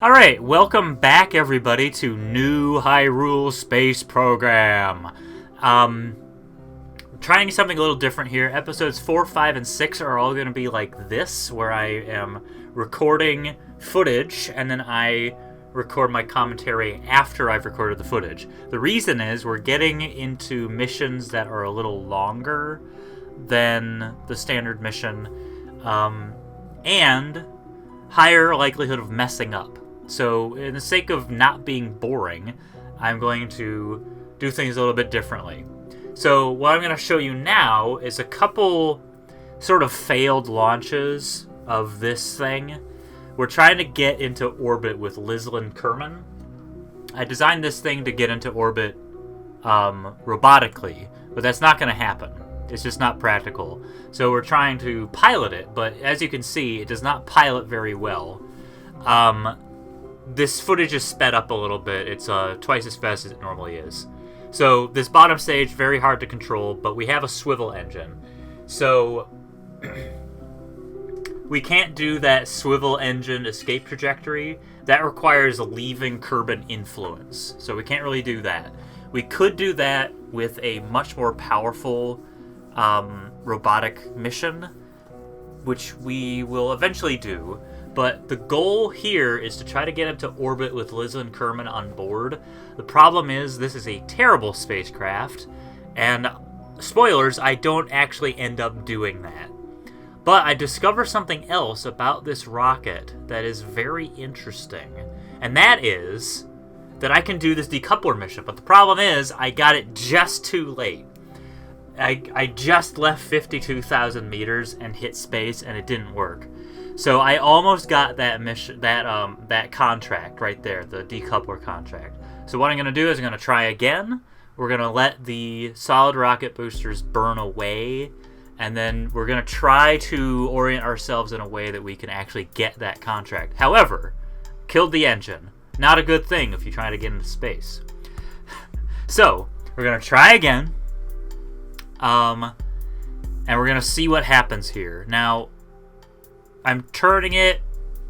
Alright, welcome back everybody to new Hyrule Space Program. Trying something a little different here. Episodes 4, 5, and 6 are all going to be like this, where I am recording footage, and then I record my commentary after I've recorded the footage. The reason is we're getting into missions that are a little longer than the standard mission, and higher likelihood of messing up. So, in the sake of not being boring, I'm going to do things a little bit differently. So, what I'm going to show you now is a couple sort of failed launches of this thing. We're trying to get into orbit with Lizlin Kerman. I designed this thing to get into orbit robotically, but that's not going to happen. It's just not practical. So we're trying to pilot it, but as you can see, it does not pilot very well. This footage is sped up a little bit. It's twice as fast as it normally is. So this bottom stage, very hard to control, but we have a swivel engine. So we can't do that swivel engine escape trajectory. That requires leaving Kerbal influence. So we can't really do that. We could do that with a much more powerful robotic mission, which we will eventually do. But the goal here is to try to get into orbit with Lizlin Kerman on board. The problem is this is a terrible spacecraft, and spoilers, I don't actually end up doing that. But I discover something else about this rocket that is very interesting, and that is that I can do this decoupler mission. But the problem is I got it just too late. I just left 52,000 meters and hit space, and it didn't work. So I almost got that mission, that contract right there, the decoupler contract. So what I'm going to do is I'm going to try again. We're going to let the solid rocket boosters burn away, and then we're going to try to orient ourselves in a way that we can actually get that contract. However, killed the engine. Not a good thing if you try to get into space. So we're going to try again. And we're going to see what happens here. Now, I'm turning it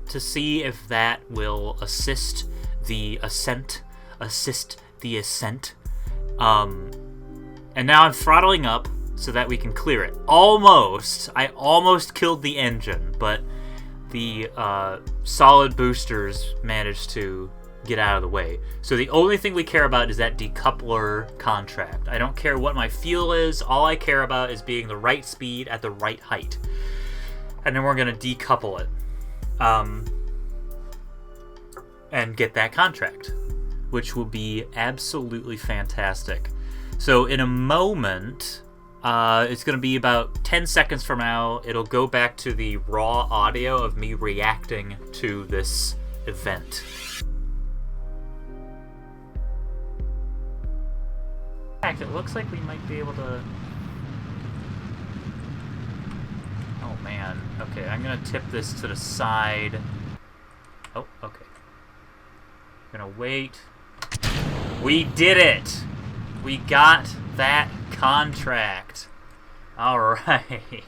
to see if that will assist the ascent. And now I'm throttling up so that we can clear it. I almost killed the engine, but the solid boosters managed to get out of the way. So the only thing we care about is that decoupler contract. I don't care what my fuel is. All I care about is being the right speed at the right height. And then we're going to decouple it and get that contract, which will be absolutely fantastic. So in a moment, it's going to be about 10 seconds from now, it'll go back to the raw audio of me reacting to this event. In fact, it looks like we might be able to... Oh man, okay, I'm gonna tip this to the side. Oh, okay. Gonna wait. We did it! We got that contract. Alright.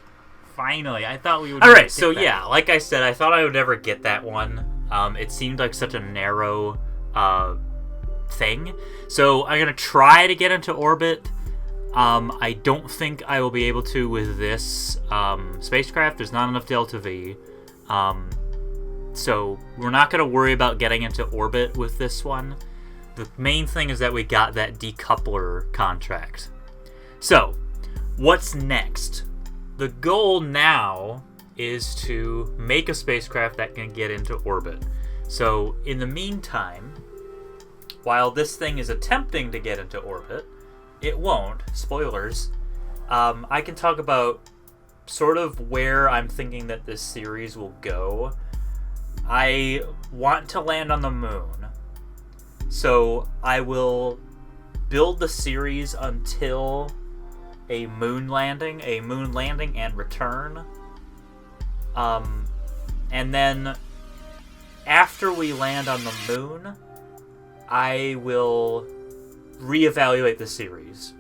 Finally, I thought we would... Alright, so that. Yeah, like I said, I thought I would never get that one. It seemed like such a narrow thing. So I'm gonna try to get into orbit. I don't think I will be able to with this spacecraft. There's not enough Delta V. So we're not going to worry about getting into orbit with this one. The main thing is that we got that decoupler contract. So, what's next? The goal now is to make a spacecraft that can get into orbit. So, in the meantime, while this thing is attempting to get into orbit, it won't. Spoilers. I can talk about sort of where I'm thinking that this series will go. I want to land on the moon. So I will build the series until a moon landing and return. And then after we land on the moon, I will reevaluate the series.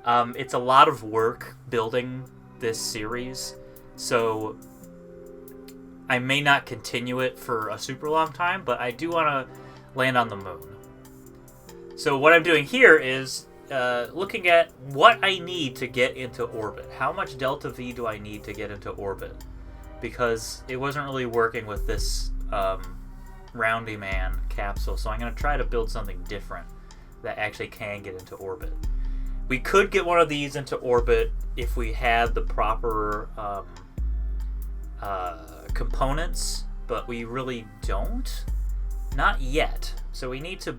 It's a lot of work building this series, so I may not continue it for a super long time, but I do want to land on the moon. So what I'm doing here is looking at what I need to get into orbit. How much delta V do I need to get into orbit? Because it wasn't really working with this Roundy Man capsule, so I'm going to try to build something different that actually can get into orbit. We could get one of these into orbit if we had the proper components, but we really don't. Not yet. So we need to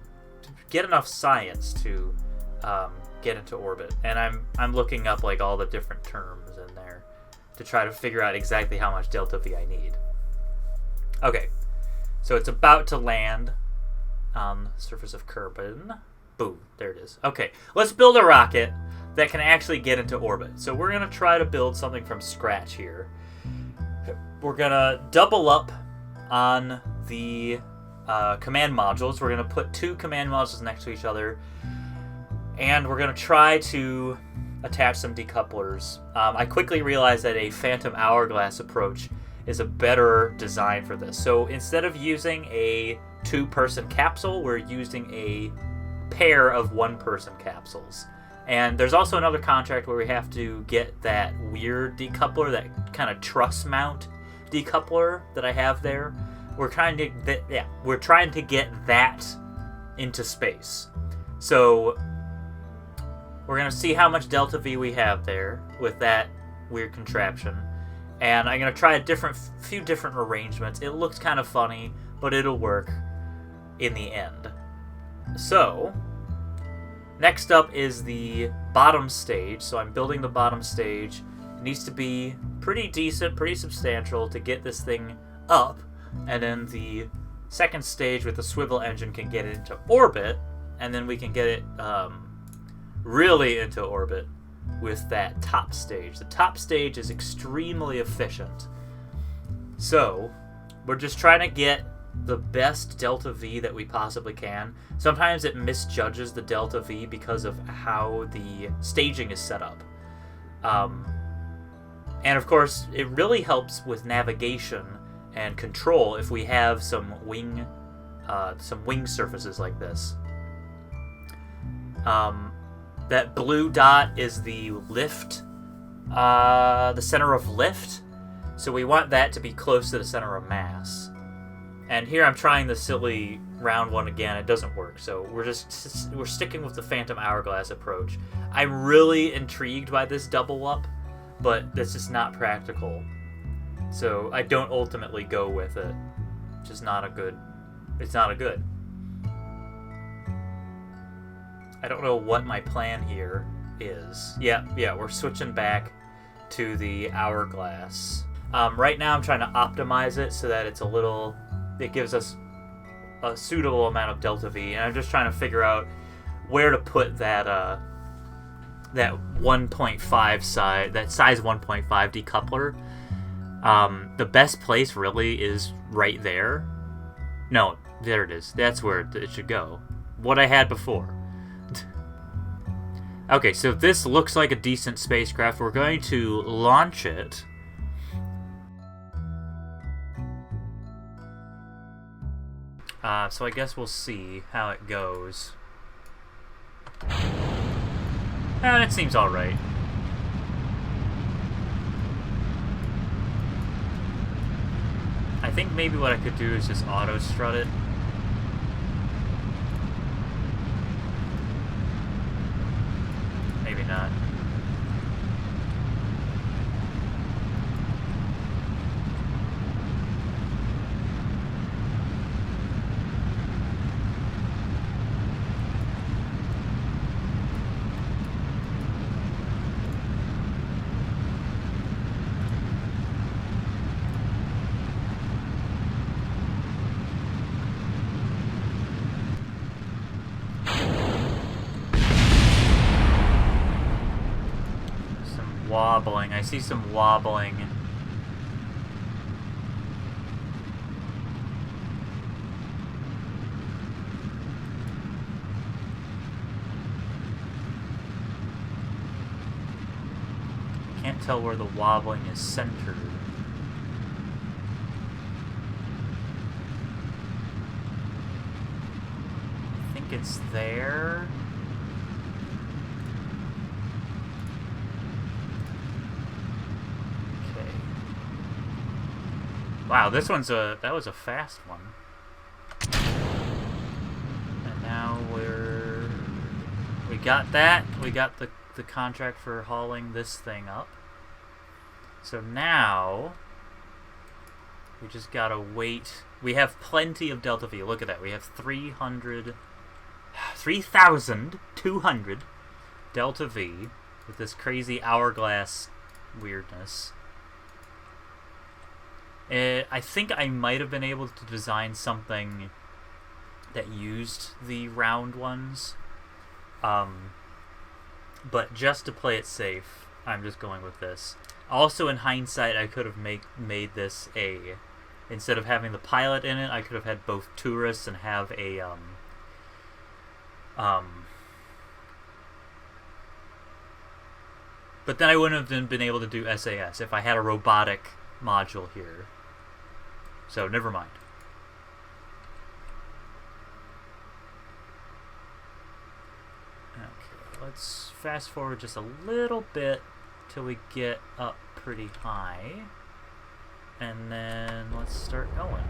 get enough science to get into orbit. And I'm looking up like all the different terms in there to try to figure out exactly how much delta V I need. Okay, so it's about to land on the surface of Kerbal. Boom, there it is. Okay, let's build a rocket that can actually get into orbit. So we're going to try to build something from scratch here. We're going to double up on the command modules. We're going to put 2 command modules next to each other, and we're going to try to attach some decouplers. I quickly realized that a phantom hourglass approach is a better design for this. So instead of using a 2-person capsule, we're using a pair of 1-person capsules. And there's also another contract where we have to get that weird decoupler, that kind of truss mount decoupler that I have there. We're trying to get that into space. So we're going to see how much delta V we have there with that weird contraption. And I'm going to try a few different arrangements. It looks kind of funny, but it'll work in the end. So, next up is the bottom stage. So I'm building the bottom stage. It needs to be pretty decent, pretty substantial to get this thing up. And then the second stage with the swivel engine can get it into orbit. And then we can get it really into orbit with that top stage. The top stage is extremely efficient. So, we're just trying to get the best delta V that we possibly can. Sometimes it misjudges the delta V because of how the staging is set up. And of course, it really helps with navigation and control if we have some wing surfaces like this. That blue dot is the lift, the center of lift. So we want that to be close to the center of mass. And here I'm trying the silly round one again. It doesn't work. So we're sticking with the phantom hourglass approach. I'm really intrigued by this double up, but this is not practical. So I don't ultimately go with it. It's not a good. I don't know what my plan here is. Yeah, we're switching back to the hourglass. Right now I'm trying to optimize it so that it gives us a suitable amount of delta V, and I'm just trying to figure out where to put that 1.5 size, that size 1.5 decoupler. The best place really is right there. No, there it is. That's where it should go. What I had before. Okay, so this looks like a decent spacecraft. We're going to launch it. So I guess we'll see how it goes. It seems alright. I think maybe what I could do is just auto-strut it. Maybe not. Wobbling. I see some wobbling. Can't tell where the wobbling is centered. it's there. Okay. Wow, this one's that was a fast one. And now we got that. We got the contract for hauling this thing up. So now we just gotta wait. We have plenty of Delta V. Look at that. We have 3,200 Delta V with this crazy hourglass weirdness. I think I might have been able to design something that used the round ones. But just to play it safe, I'm just going with this. Also, in hindsight, I could have made this a... Instead of having the pilot in it, I could have had both tourists and have a... But then I wouldn't have been able to do SAS if I had a robotic module here. So, never mind. Okay, let's fast forward just a little bit till we get up pretty high. And then let's start going.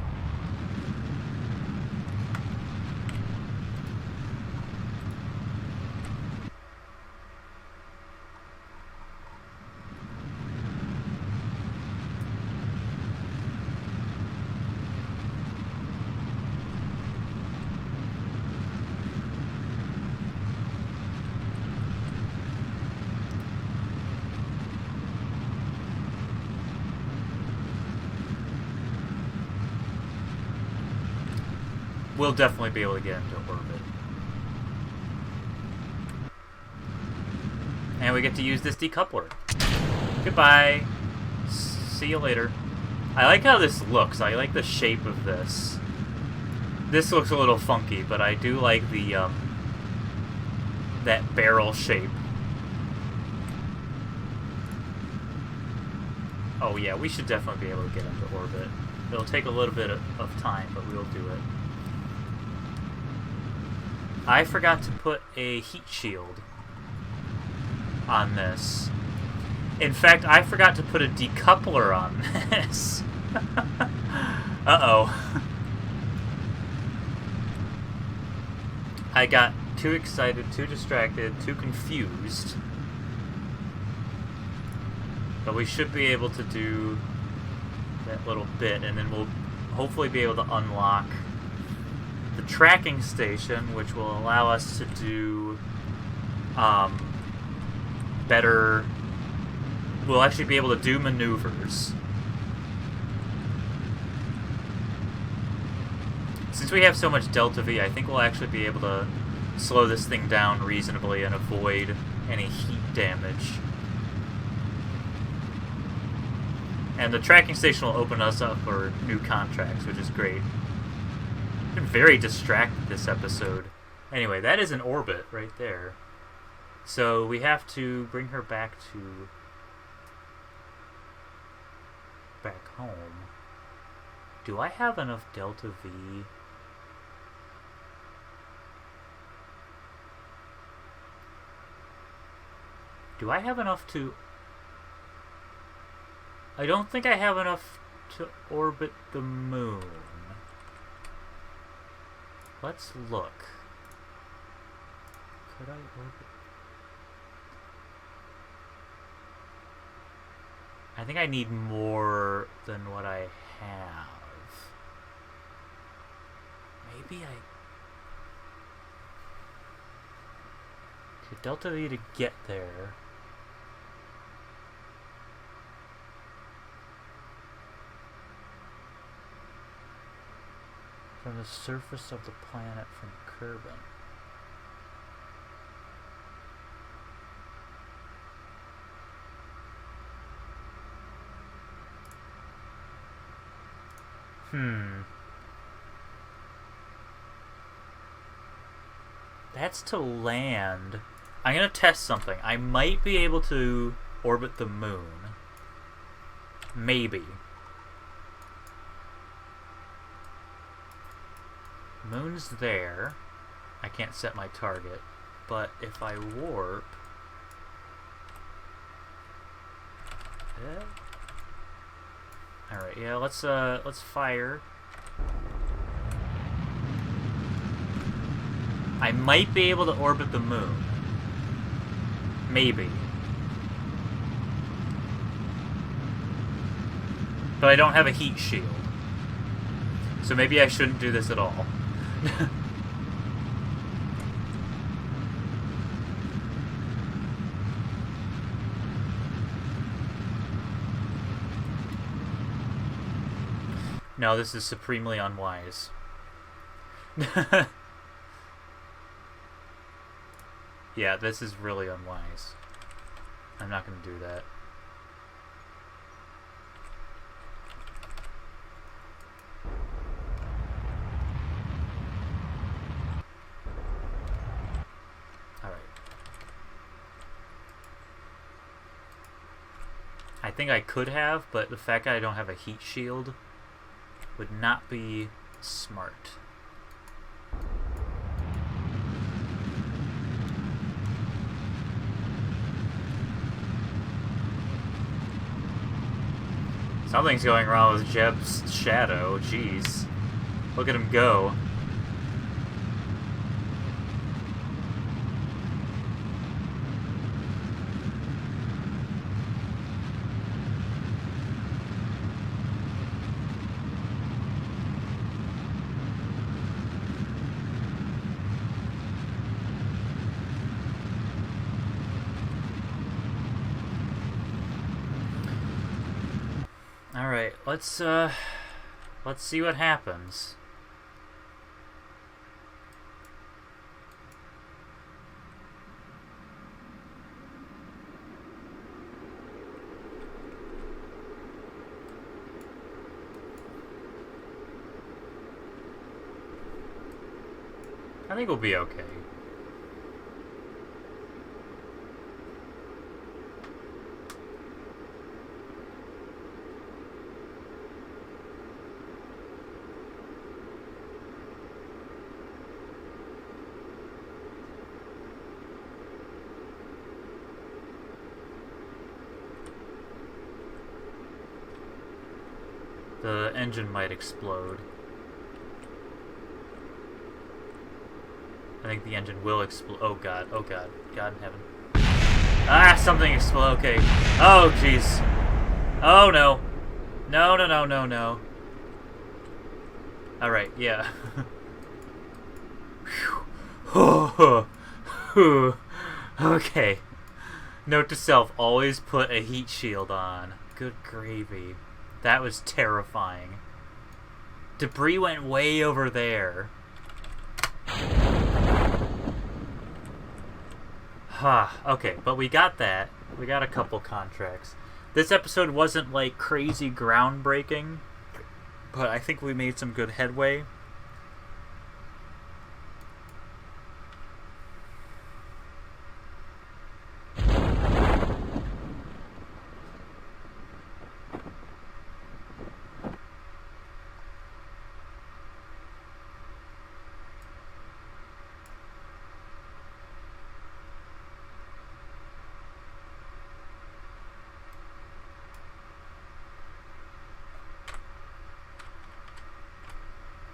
We'll definitely be able to get into orbit. And we get to use this decoupler. Goodbye. See you later. I like how this looks. I like the shape of this. This looks a little funky, but I do like the, that barrel shape. Oh yeah, we should definitely be able to get into orbit. It'll take a little bit of time, but we'll do it. I forgot to put a heat shield on this. In fact, I forgot to put a decoupler on this. Uh-oh. I got too excited, too distracted, too confused. But we should be able to do that little bit, and then we'll hopefully be able to unlock the tracking station, which will allow us to do better... We'll actually be able to do maneuvers. Since we have so much Delta V, I think we'll actually be able to slow this thing down reasonably and avoid any heat damage. And the tracking station will open us up for new contracts, which is great. I've been very distracted this episode. Anyway, that is an orbit right there. So we have to bring her back home. Do I have enough Delta V? Do I have enough to... I don't think I have enough to orbit the moon. Let's look. Could I orbit? I think I need more than what I have. Maybe I... Okay, Delta V to get there. From the surface of the planet from Kerbal. That's to land. I'm gonna test something. I might be able to orbit the moon. Maybe. Moon's there. I can't set my target. But if I warp... Alright, yeah, let's fire. I might be able to orbit the moon. Maybe. But I don't have a heat shield. So maybe I shouldn't do this at all. No, this is supremely unwise. Yeah, this is really unwise. I'm not going to do that. Alright. I think I could have, but the fact that I don't have a heat shield would not be smart. Something's going wrong with Jeb's shadow. Jeez. Look at him go. Alright, let's see what happens. I think we'll be okay. The engine might explode. I think the engine will explode. Oh god, oh god. God in heaven. Ah, something explode. Okay. Oh jeez. Oh no. No, no, no, no, no. Alright, yeah. Okay. Note to self, always put a heat shield on. Good gravy. That was terrifying. Debris went way over there. Okay, but we got that. We got a couple contracts. This episode wasn't, like, crazy groundbreaking, but I think we made some good headway.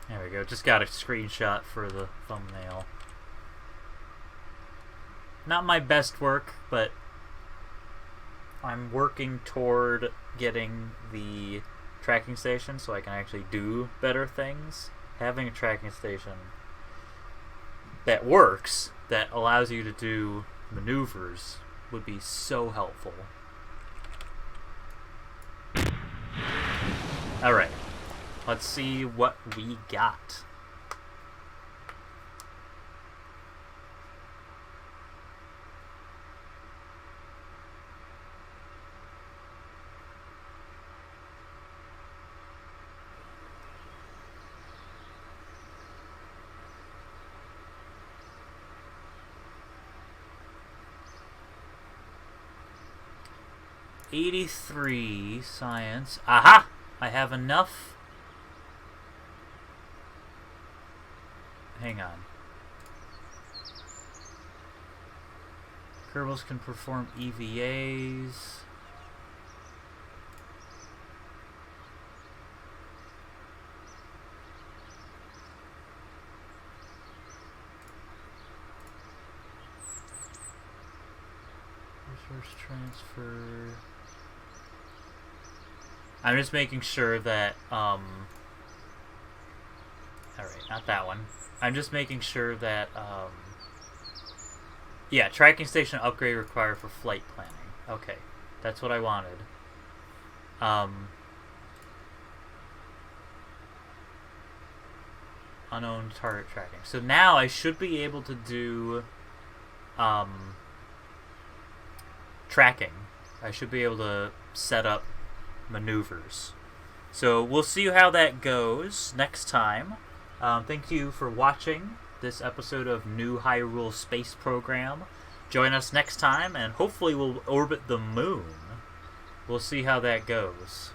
There we go, just got a screenshot for the thumbnail. Not my best work, but I'm working toward getting the tracking station so I can actually do better things. Having a tracking station that works, that allows you to do maneuvers, would be so helpful. Alright. Let's see what we got. '83 science. Aha! I have enough. Hang on. Kerbals can perform EVAs. Resource transfer. I'm just making sure that, alright, not that one. I'm just making sure that, yeah, tracking station upgrade required for flight planning. Okay, that's what I wanted. Unknown target tracking. So now I should be able to do, tracking. I should be able to set up maneuvers. So we'll see how that goes next time. Thank you for watching this episode of New Hyrule Space Program. Join us next time, and hopefully we'll orbit the moon. We'll see how that goes.